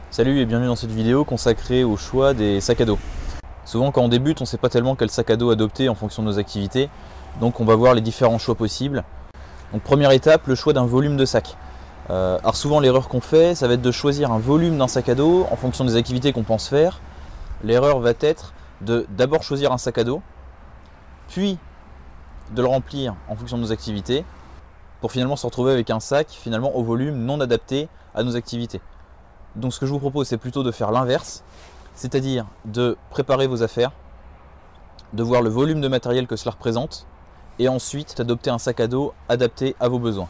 Salut et bienvenue dans cette vidéo consacrée au choix des sacs à dos. Souvent quand on débute, on ne sait pas tellement quel sac à dos adopter en fonction de nos activités, donc on va voir les différents choix possibles. Donc première étape, le choix d'un volume de sac. Alors souvent l'erreur qu'on fait, ça va être de choisir un volume d'un sac à dos en fonction des activités qu'on pense faire. L'erreur va être de d'abord choisir un sac à dos, puis de le remplir en fonction de nos activités, pour finalement se retrouver avec un sac finalement au volume non adapté à nos activités. Donc ce que je vous propose, c'est plutôt de faire l'inverse, c'est-à-dire de préparer vos affaires, de voir le volume de matériel que cela représente, et ensuite d'adopter un sac à dos adapté à vos besoins.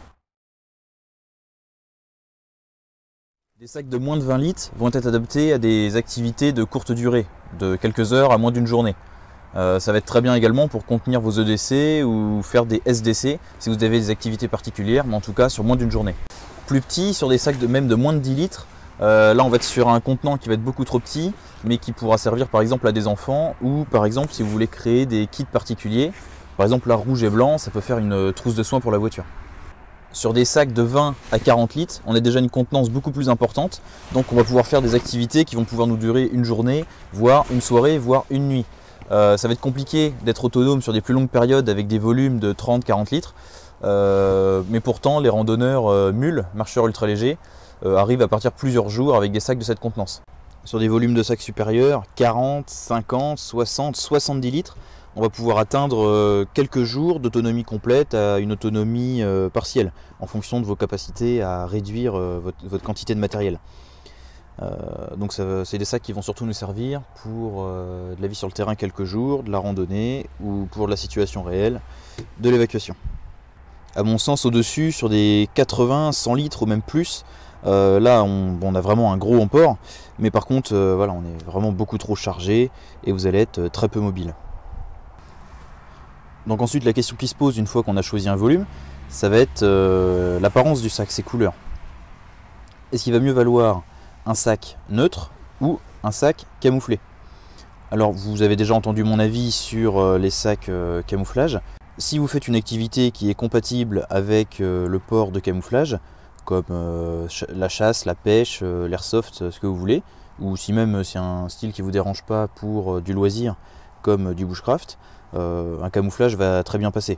Des sacs de moins de 20 litres vont être adaptés à des activités de courte durée, de quelques heures à moins d'une journée. Ça va être très bien également pour contenir vos EDC ou faire des SDC si vous avez des activités particulières, mais en tout cas sur moins d'une journée. Plus petit, sur des sacs même de moins de 10 litres, là on va être sur un contenant qui va être beaucoup trop petit, mais qui pourra servir par exemple à des enfants, ou par exemple si vous voulez créer des kits particuliers, par exemple là rouge et blanc, ça peut faire une trousse de soins pour la voiture. Sur des sacs de 20 à 40 litres, on a déjà une contenance beaucoup plus importante, donc on va pouvoir faire des activités qui vont pouvoir nous durer une journée, voire une soirée, voire une nuit. Ça va être compliqué d'être autonome sur des plus longues périodes avec des volumes de 30-40 litres, mais pourtant les randonneurs mules, marcheurs ultra légers, arrivent à partir plusieurs jours avec des sacs de cette contenance. Sur des volumes de sacs supérieurs, 40, 50, 60, 70 litres, on va pouvoir atteindre quelques jours d'autonomie complète à une autonomie partielle, en fonction de vos capacités à réduire votre quantité de matériel. Donc c'est des sacs qui vont surtout nous servir pour de la vie sur le terrain quelques jours, de la randonnée ou pour de la situation réelle, de l'évacuation. À mon sens, au-dessus, sur des 80, 100 litres ou même plus, là on a vraiment un gros emport, mais par contre voilà, on est vraiment beaucoup trop chargé et vous allez être très peu mobile. Donc ensuite la question qui se pose une fois qu'on a choisi un volume, ça va être l'apparence du sac, ses couleurs. Est-ce qu'il va mieux valoir un sac neutre ou un sac camouflé? Alors vous avez déjà entendu mon avis sur les sacs camouflage. Si vous faites une activité qui est compatible avec le port de camouflage, comme la chasse, la pêche, l'airsoft, ce que vous voulez, ou si même c'est un style qui ne vous dérange pas pour du loisir, comme du bushcraft, un camouflage va très bien passer.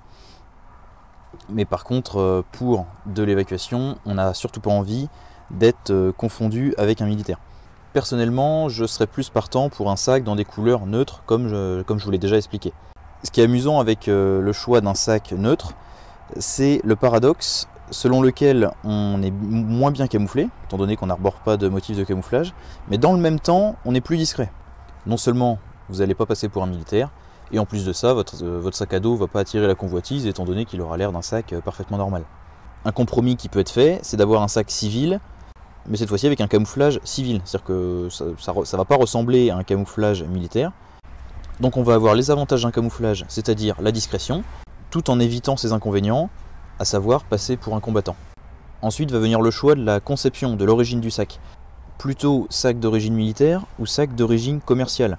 Mais par contre, pour de l'évacuation, on n'a surtout pas envie d'être confondu avec un militaire. Personnellement, je serais plus partant pour un sac dans des couleurs neutres, comme je vous l'ai déjà expliqué. Ce qui est amusant avec le choix d'un sac neutre, c'est le paradoxe selon lequel on est moins bien camouflé, étant donné qu'on n'arbore pas de motifs de camouflage, mais dans le même temps, on est plus discret. Non seulement vous n'allez pas passer pour un militaire, et en plus de ça, votre sac à dos ne va pas attirer la convoitise, étant donné qu'il aura l'air d'un sac parfaitement normal. Un compromis qui peut être fait, c'est d'avoir un sac civil, mais cette fois-ci avec un camouflage civil, c'est-à-dire que ça ne va pas ressembler à un camouflage militaire. Donc on va avoir les avantages d'un camouflage, c'est-à-dire la discrétion, tout en évitant ses inconvénients, à savoir passer pour un combattant. Ensuite va venir le choix de la conception, de l'origine du sac. Plutôt sac d'origine militaire ou sac d'origine commerciale.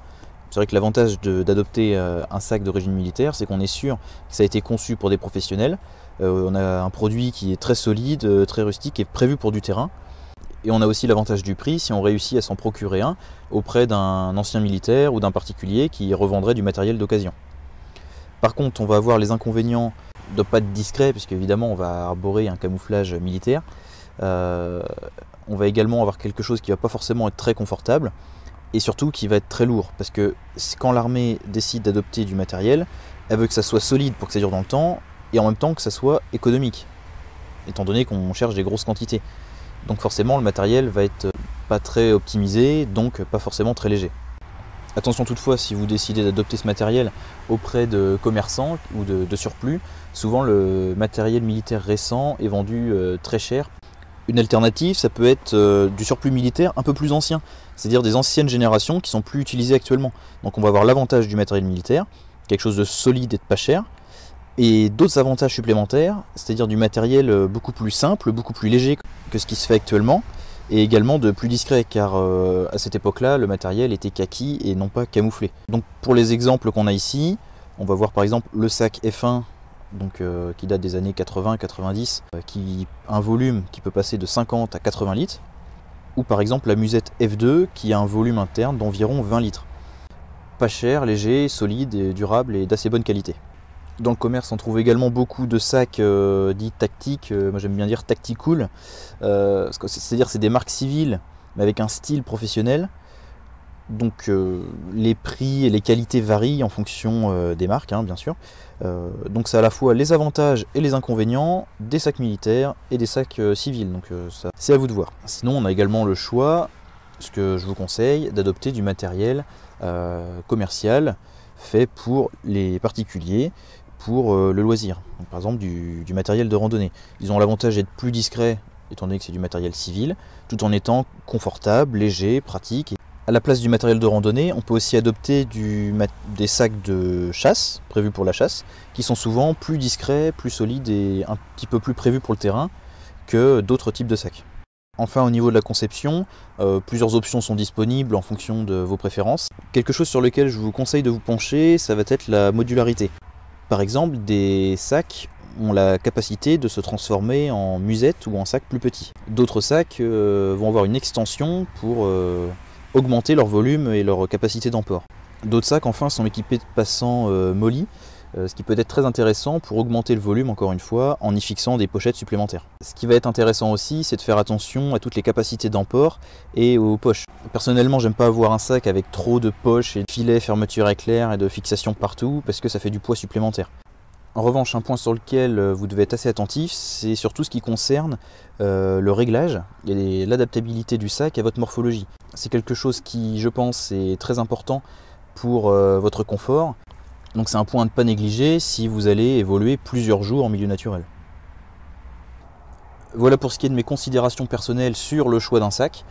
C'est vrai que l'avantage d'adopter un sac d'origine militaire, c'est qu'on est sûr que ça a été conçu pour des professionnels. On a un produit qui est très solide, très rustique et prévu pour du terrain. Et on a aussi l'avantage du prix si on réussit à s'en procurer un auprès d'un ancien militaire ou d'un particulier qui revendrait du matériel d'occasion. Par contre, on va avoir les inconvénients de ne pas être discret, puisque évidemment on va arborer un camouflage militaire. On va également avoir quelque chose qui ne va pas forcément être très confortable et surtout qui va être très lourd, parce que quand l'armée décide d'adopter du matériel, elle veut que ça soit solide pour que ça dure dans le temps et en même temps que ça soit économique, étant donné qu'on cherche des grosses quantités. Donc forcément le matériel va être pas très optimisé, donc pas forcément très léger. Attention toutefois, si vous décidez d'adopter ce matériel auprès de commerçants ou de surplus, souvent le matériel militaire récent est vendu très cher. Une alternative, ça peut être du surplus militaire un peu plus ancien, c'est-à-dire des anciennes générations qui sont plus utilisées actuellement. Donc on va avoir l'avantage du matériel militaire, quelque chose de solide et de pas cher, et d'autres avantages supplémentaires, c'est-à-dire du matériel beaucoup plus simple, beaucoup plus léger que ce qui se fait actuellement, et également de plus discret, car à cette époque-là, le matériel était kaki et non pas camouflé. Donc pour les exemples qu'on a ici, on va voir par exemple le sac F1, donc, qui date des années 80-90, qui a un volume qui peut passer de 50 à 80 litres. ou par exemple la musette F2 qui a un volume interne d'environ 20 litres. Pas cher, léger, solide, et durable et d'assez bonne qualité. Dans le commerce, on trouve également beaucoup de sacs dits tactiques, moi j'aime bien dire tacticool, c'est-à-dire c'est des marques civiles mais avec un style professionnel. Donc les prix et les qualités varient en fonction des marques, hein, bien sûr. Donc c'est à la fois les avantages et les inconvénients des sacs militaires et des sacs civils. Donc ça, c'est à vous de voir. Sinon, on a également le choix, ce que je vous conseille, d'adopter du matériel commercial fait pour les particuliers, pour le loisir. Donc, par exemple du matériel de randonnée. Ils ont l'avantage d'être plus discrets, étant donné que c'est du matériel civil, tout en étant confortable, léger, pratique. À la place du matériel de randonnée, on peut aussi adopter des sacs de chasse, prévus pour la chasse, qui sont souvent plus discrets, plus solides et un petit peu plus prévus pour le terrain que d'autres types de sacs. Enfin, au niveau de la conception, plusieurs options sont disponibles en fonction de vos préférences. Quelque chose sur lequel je vous conseille de vous pencher, ça va être la modularité. Par exemple, des sacs ont la capacité de se transformer en musette ou en sac plus petit. D'autres sacs vont avoir une extension pour augmenter leur volume et leur capacité d'emport. D'autres sacs enfin sont équipés de passants mollis, ce qui peut être très intéressant pour augmenter le volume encore une fois en y fixant des pochettes supplémentaires. Ce qui va être intéressant aussi, c'est de faire attention à toutes les capacités d'emport et aux poches. Personnellement, j'aime pas avoir un sac avec trop de poches et de filets, fermeture éclair et de fixation partout parce que ça fait du poids supplémentaire. En revanche, un point sur lequel vous devez être assez attentif, c'est surtout ce qui concerne le réglage et l'adaptabilité du sac à votre morphologie. C'est quelque chose qui, je pense, est très important pour votre confort. Donc c'est un point à ne pas négliger si vous allez évoluer plusieurs jours en milieu naturel. Voilà pour ce qui est de mes considérations personnelles sur le choix d'un sac.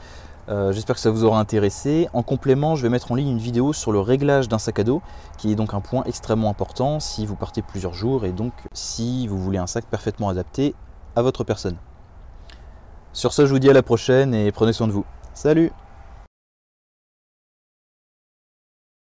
J'espère que ça vous aura intéressé. En complément, je vais mettre en ligne une vidéo sur le réglage d'un sac à dos, qui est donc un point extrêmement important si vous partez plusieurs jours et donc si vous voulez un sac parfaitement adapté à votre personne. Sur ce, je vous dis à la prochaine et prenez soin de vous. Salut!